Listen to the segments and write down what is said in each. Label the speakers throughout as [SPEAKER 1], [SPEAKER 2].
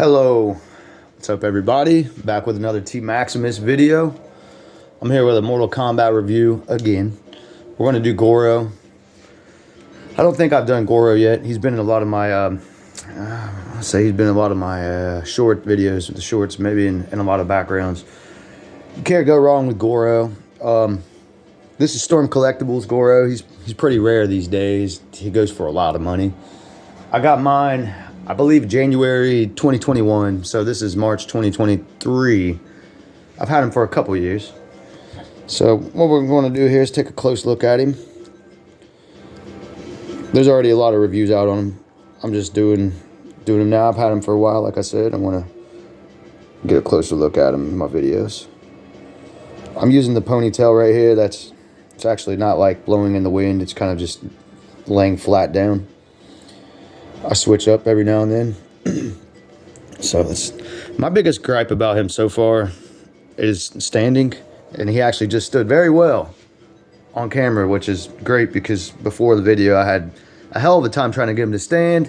[SPEAKER 1] Hello, what's up everybody? Back with another T.Maximus video. I'm here with a Mortal Kombat review again. We're going to do Goro. I don't think I've done Goro yet. He's been in a lot of my, short videos, with the shorts, maybe in a lot of backgrounds. You can't go wrong with Goro. This is Storm Collectibles Goro. He's pretty rare these days. He goes for a lot of money. I got mine, I believe, January 2021. So this is March 2023. I've had him for a couple years. So what we're going to do here is take a close look at him. There's already a lot of reviews out on him. I'm just doing him now. I've had him for a while, like I said. I want to get a closer look at him in my videos. I'm using the ponytail right here. It's actually not like blowing in the wind. It's kind of just laying flat down. I switch up every now and then. So that's my biggest gripe about him so far is standing, and he actually just stood very well on camera, which is great because before the video I had a hell of a time trying to get him to stand,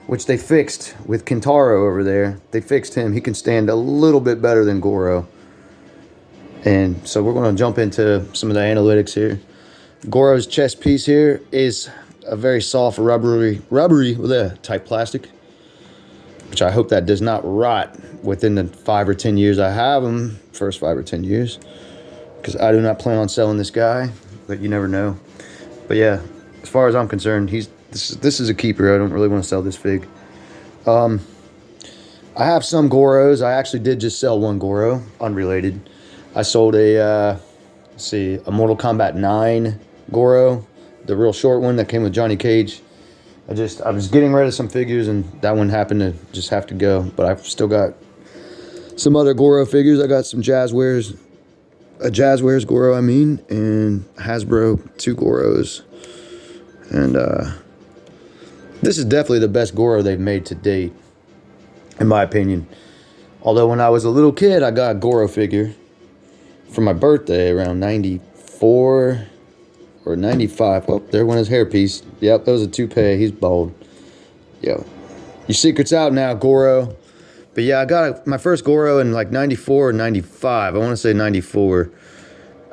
[SPEAKER 1] which they fixed with Kintaro over there. They fixed him. He can stand a little bit better than Goro. And so we're going to jump into some of the analytics here. Goro's chest piece here is a very soft rubbery type plastic, which I hope that does not rot within the 5 or 10 years I have him, first 5 or 10 years, because I do not plan on selling this guy, but you never know. But yeah, as far as I'm concerned, this is a keeper. I don't really want to sell this fig. I have some Goros. I actually did just sell one Goro, unrelated. I sold a Mortal Kombat 9 Goro, the real short one that came with Johnny Cage. I was getting rid of some figures, and that one happened to just have to go. But I've still got some other Goro figures. I got some Jazzwares, a Jazzwares Goro, and Hasbro 2 Goros. And this is definitely the best Goro they've made to date, in my opinion. Although when I was a little kid, I got a Goro figure for my birthday around 94 or 95. Oh, there went his hairpiece. Yep, that was a toupee. He's bald. Yo, your secret's out now, Goro. But yeah, I got my first Goro in like 94 or 95. I want to say 94.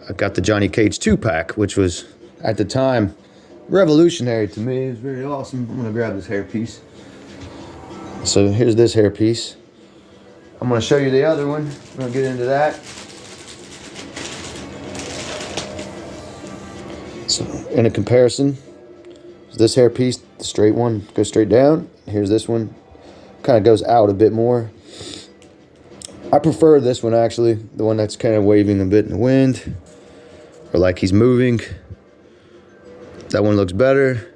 [SPEAKER 1] I got the Johnny Cage 2-pack, which was, at the time, revolutionary to me. It was very awesome. I'm going to grab this hairpiece. So here's this hairpiece. I'm going to show you the other one. I'm going to get into that. So in a comparison, this hairpiece, the straight one, goes straight down. Here's this one, kind of goes out a bit more. I prefer this one, actually, the one that's kind of waving a bit in the wind, or like he's moving. That one looks better.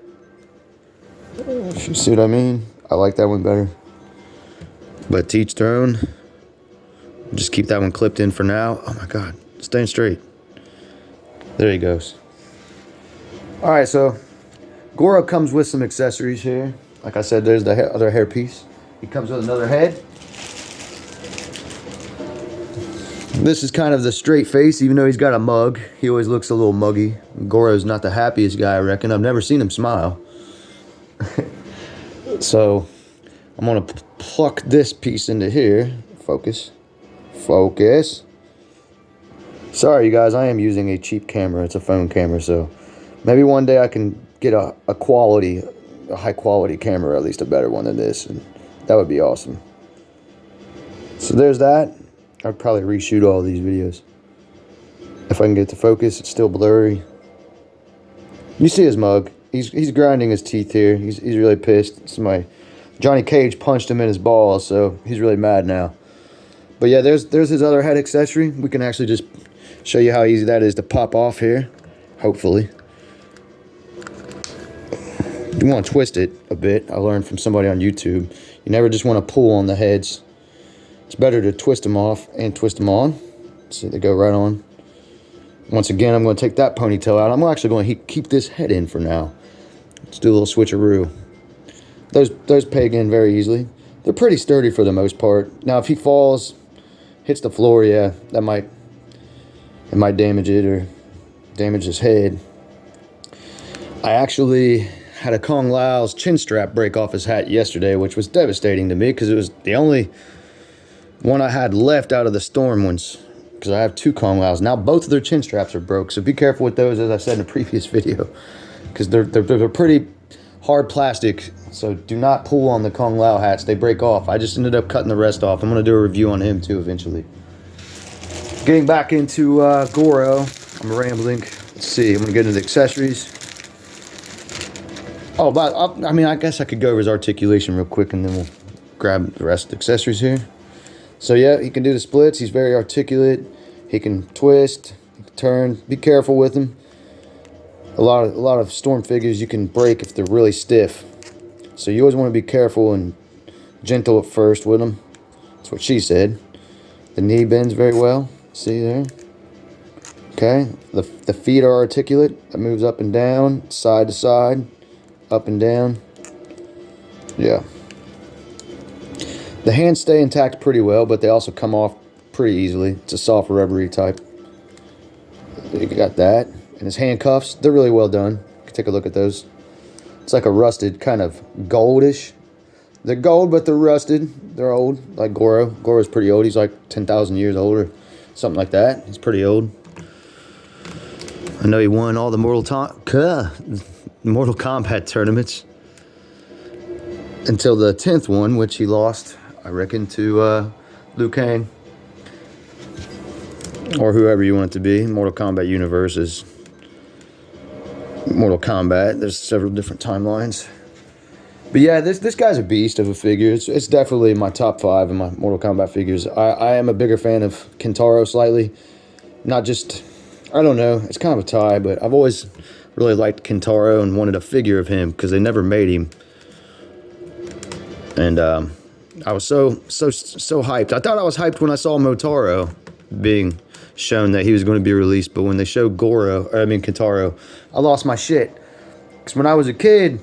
[SPEAKER 1] If you see what I mean, I like that one better. But to each their own. Just keep that one clipped in for now. Oh my God, staying straight. There he goes. All right, so Goro comes with some accessories here. Like I said, there's the other hairpiece. He comes with another head. This is kind of the straight face, even though he's got a mug. He always looks a little muggy. Goro's not the happiest guy, I reckon. I've never seen him smile. So I'm gonna pluck this piece into here. Focus. Focus. Sorry, you guys, I am using a cheap camera. It's a phone camera, so maybe one day I can get a high quality camera, at least a better one than this, and that would be awesome. So there's that. I'd probably reshoot all these videos. If I can get it to focus, it's still blurry. You see his mug. He's grinding his teeth here. He's really pissed. Johnny Cage punched him in his balls, so he's really mad now. But yeah, there's his other head accessory. We can actually just show you how easy that is to pop off here, hopefully. You want to twist it a bit. I learned from somebody on YouTube. You never just want to pull on the heads. It's better to twist them off and twist them on. See, they go right on. Once again, I'm going to take that ponytail out. I'm actually going to keep this head in for now. Let's do a little switcheroo. Those peg in very easily. They're pretty sturdy for the most part. Now, if he falls, hits the floor, yeah, it might damage it or damage his head. I actually had a Kung Lao's chin strap break off his hat yesterday, which was devastating to me because it was the only one I had left out of the storm ones. Because I have 2 Kung Laos. Now both of their chin straps are broke, so be careful with those, as I said in a previous video. Because they're pretty hard plastic, so do not pull on the Kung Lao hats. They break off. I just ended up cutting the rest off. I'm going to do a review on him too eventually. Getting back into Goro. I'm rambling. Let's see. I'm going to get into the accessories. Oh, but I mean, I guess I could go over his articulation real quick and then we'll grab the rest of the accessories here. So yeah, he can do the splits. He's very articulate. He can twist, he can turn. Be careful with him. A lot of storm figures you can break if they're really stiff. So you always want to be careful and gentle at first with them. That's what she said. The knee bends very well. See there? Okay. The feet are articulate. It moves up and down, side to side, up and down. Yeah. The hands stay intact pretty well, but they also come off pretty easily. It's a soft rubbery type. You got that. And his handcuffs, they're really well done. You can take a look at those. It's like a rusted kind of goldish. They're gold, but they're rusted. They're old, like Goro. Goro's pretty old. He's like 10,000 years old or something like that. He's pretty old. I know he won all the Mortal Kombat tournaments until the 10th one, which he lost, I reckon, to Liu Kang. Or whoever you want it to be. Mortal Kombat Universe is Mortal Kombat. There's several different timelines. But yeah, this guy's a beast of a figure. It's definitely my top 5 in my Mortal Kombat figures. I am a bigger fan of Kintaro slightly. Not just, I don't know, it's kind of a tie, but I've always really liked Kintaro and wanted a figure of him because they never made him. And I was so hyped. I thought I was hyped when I saw Motaro being shown that he was going to be released, but when they showed Kintaro, I lost my shit. Because when I was a kid,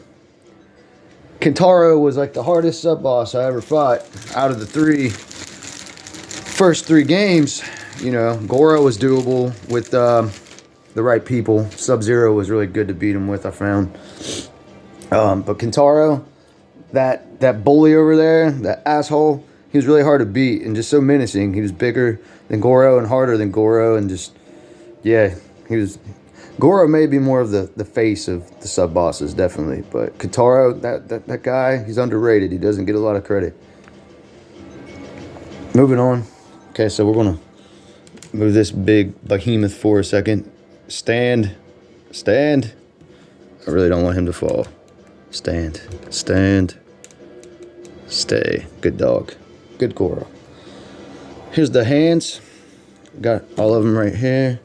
[SPEAKER 1] Kintaro was like the hardest sub-boss I ever fought. Out of the first three games, you know, Goro was doable with the right people. Sub-Zero was really good to beat him with, I found. But Kintaro, that bully over there, that asshole, he was really hard to beat and just so menacing. He was bigger than Goro and harder than Goro, and just, yeah, Goro may be more of the face of the sub-bosses, definitely. But Kintaro, that guy, he's underrated. He doesn't get a lot of credit. Moving on. Okay, so we're going to move this big behemoth for a second. Stand. I really don't want him to fall. Stand. Stay. Good dog. Good Goro. Here's the hands. Got all of them right here.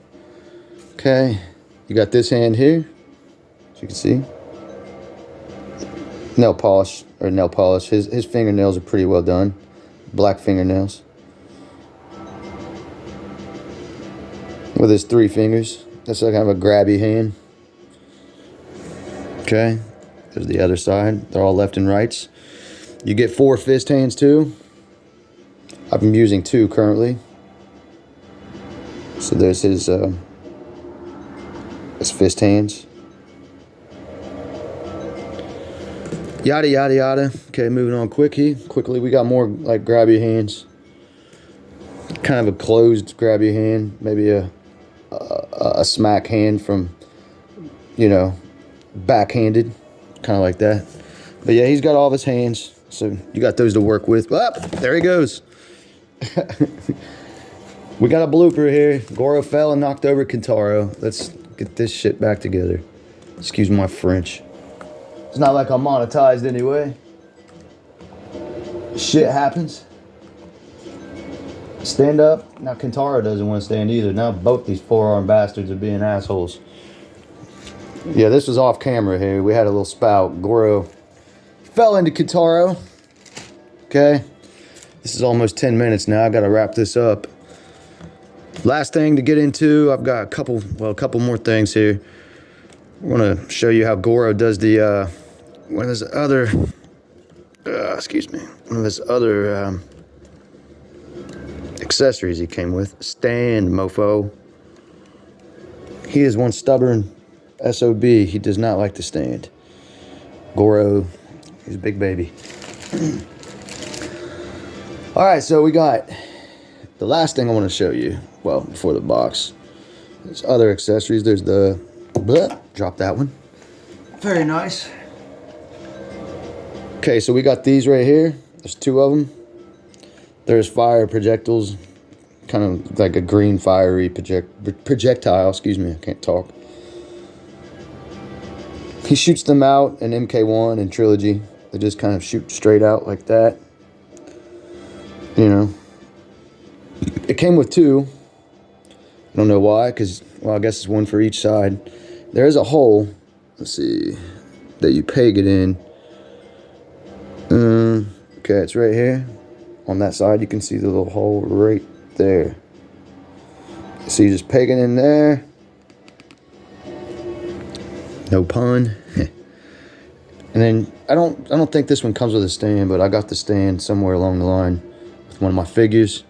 [SPEAKER 1] Okay. You got this hand here, as you can see. Nail polish. His fingernails are pretty well done. Black fingernails. With his 3 fingers. That's like kind of a grabby hand. Okay. There's the other side. They're all left and rights. You get 4 fist hands too. I've been using 2 currently. So there's his fist hands. Yada yada yada. Okay, moving on quickly. We got more like grabby hands. Kind of a closed grabby hand. Maybe a smack hand from, you know, backhanded. Kind of like that. But yeah, he's got all of his hands. So you got those to work with. Oh, there he goes. We got a blooper here. Goro fell and knocked over Kintaro. Let's get this shit back together. Excuse my French. It's not like I'm monetized anyway. Shit happens. Stand up. Now Kintaro doesn't want to stand either. Now both these forearm bastards are being assholes. Yeah, this was off camera here. We had a little spout. Goro fell into Kintaro. Okay. This is almost 10 minutes now. I got to wrap this up. Last thing to get into, I've got a couple more things here. I want to show you how Goro does the, one of his other accessories he came with. Stand, mofo. He is one stubborn SOB. He does not like to stand. Goro, he's a big baby. All right, so we got the last thing I want to show you. Well, before the box, there's other accessories. There's the, drop that one. Very nice. Okay, so we got these right here. There's two of them. There's fire projectiles, kind of like a green fiery projectile. Excuse me, I can't talk. He shoots them out in MK1 and Trilogy. They just kind of shoot straight out like that. You know. It came with two. I don't know why, because, well, I guess it's one for each side. There is a hole, let's see, that you peg it in. Okay, it's right here. On that side, you can see the little hole right there. So you just peg it in there. No pun. And then I don't think this one comes with a stand, but I got the stand somewhere along the line with one of my figures.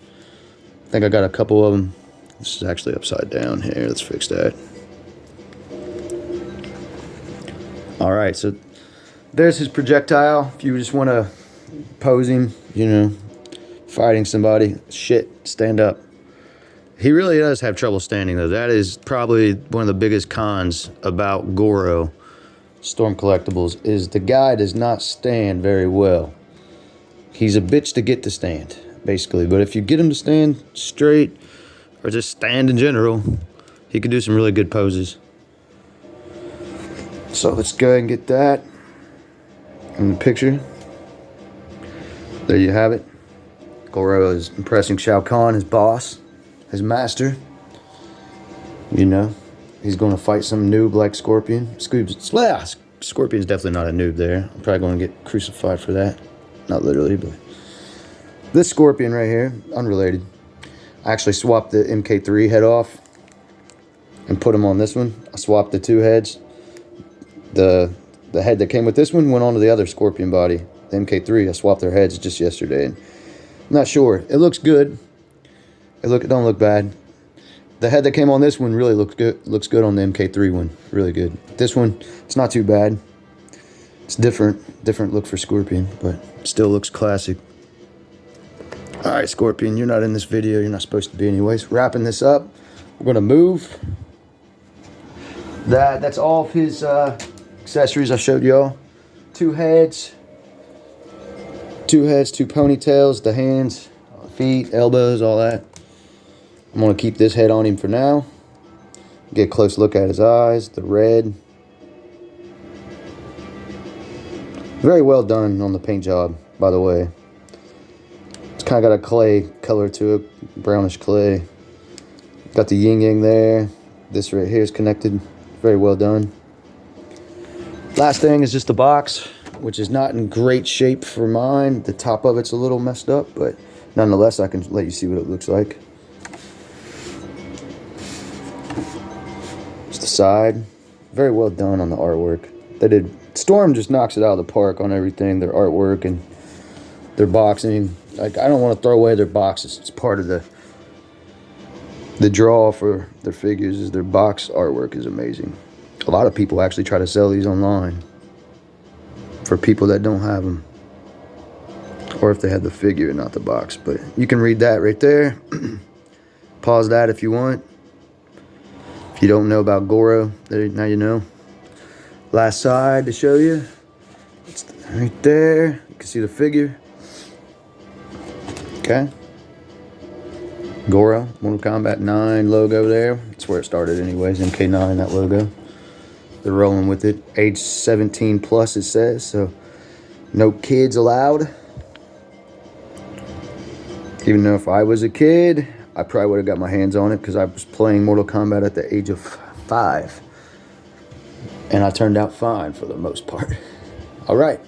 [SPEAKER 1] I think I got a couple of them. This is actually upside down here. Let's fix that. All right, so there's his projectile. If you just want to pose him, you know, fighting somebody, shit, stand up. He really does have trouble standing, though. That is probably one of the biggest cons about Goro Storm Collectibles, is the guy does not stand very well. He's a bitch to get to stand, basically. But if you get him to stand straight, or just stand in general, he can do some really good poses. So let's go ahead and get that in the picture. There you have it. Goro is impressing Shao Kahn, his boss, his master. You know, he's going to fight some noob like Scorpion. Scorpion's definitely not a noob there. I'm probably going to get crucified for that. Not literally, but this Scorpion right here, unrelated. I actually swapped the MK3 head off and put him on this one. I swapped the two heads. The head that came with this one went onto the other Scorpion body. The MK3, I swapped their heads just yesterday. And I'm not sure. It looks good. It don't look bad. The head that came on this one really looks good. Looks good on the MK3 one. Really good. This one, it's not too bad. It's different. Different look for Scorpion, but still looks classic. All right, Scorpion, you're not in this video. You're not supposed to be anyways. Wrapping this up. We're going to move. That's all of his accessories I showed y'all. Two heads, two ponytails, the hands, feet, elbows, all that. I'm going to keep this head on him for now. Get a close look at his eyes, the red. Very well done on the paint job, by the way. It's kind of got a clay color to it, brownish clay. Got the yin yang there. This right here is connected. Very well done. Last thing is just the box, which is not in great shape for mine. The top of it's a little messed up, but nonetheless, I can let you see what it looks like. Just the side. Very well done on the artwork. They did. Storm just knocks it out of the park on everything. Their artwork and their boxing. Like, I don't want to throw away their boxes. It's part of the draw for their figures. Is their box artwork is amazing. A lot of people actually try to sell these online for people that don't have them, or if they have the figure and not the box. But you can read that right there. Pause that if you want. If you don't know about Goro, now you know. Last side to show you. It's right there. You can see the figure. Okay. Goro, Mortal Kombat 9 logo there. That's where it started anyways, MK9, that logo. They're rolling with it. Age 17 plus, it says, so no kids allowed. Even though if I was a kid, I probably would have got my hands on it because I was playing Mortal Kombat at the age of 5. And I turned out fine for the most part. All right.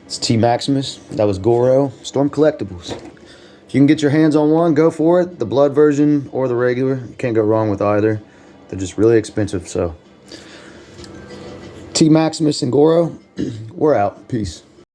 [SPEAKER 1] It's T.Maximus. That was Goro. Storm Collectibles. If you can get your hands on one, go for it. The blood version or the regular. You can't go wrong with either. They're just really expensive, so. T.Maximus and Goro, we're out. Peace.